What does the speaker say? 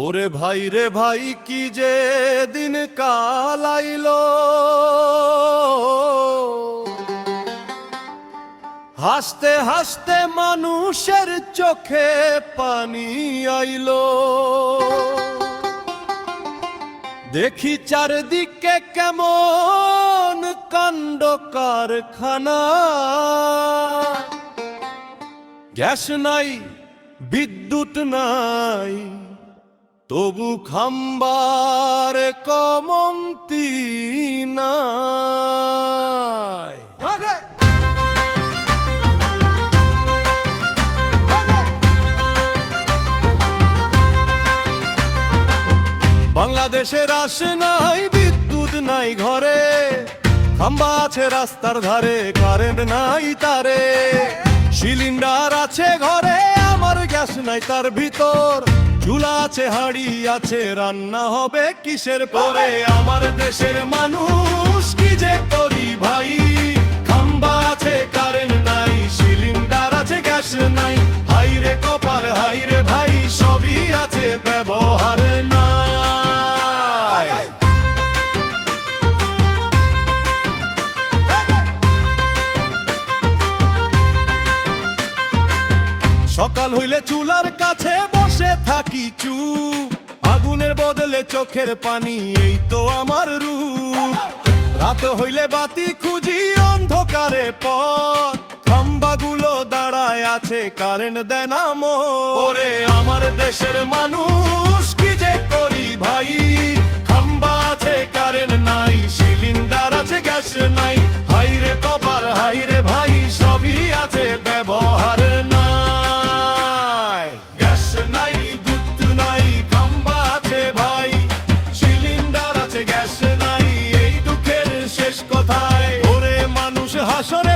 ওরে ভাই রে ভাই কি যে দিন কাল আইলো, হাসতে হাসতে মানুষের চোখে পানি আইলো। দেখি চারদিকে কেমন কাণ্ড কারখানা, গ্যাস নাই বিদ্যুৎ নাই তবু খাম্বার কমতি নাই। বাংলাদেশের আসে নাই বিদ্যুৎ নাই ঘরে, খাম্বা আছে রাস্তার ধারে কারেন্ট নাই তারে, সিলিন্ডার আছে ঘরে আমার গ্যাস নাই তার ভিতর, চুলা আছে হাঁড়ি আছে রান্না হবে কিসের পরে। আমার দেশের মানুষ কি যে করি ভাই, খাম্বা আছে কারেন্ট নাই সিলিন্ডার আছে গ্যাস নাই, হাইরে কপাল হাইরে ভাই সবই আছে ব্যবহার নাই। সকাল হইলে চুলার কাছে বসে থাকি চুপ, আগুনের বদলে চোখের পানি এই তো আমার রূপ। রাত হইলে বাতি খুঁজি অন্ধকারে পথ, খাম্বাগুলো দাঁড়ায় আছে কারেন্ট দেয় না মোরে। আমার দেশের মানুষ কি যে করি ভাই, খাম্বা আছে কারেন্ট নাই সিলিন্ডার আছে গ্যাস নাই, হাইরে কপাল হাইরে ভাই সবই আছে ব্যবহার নাই। হাসরে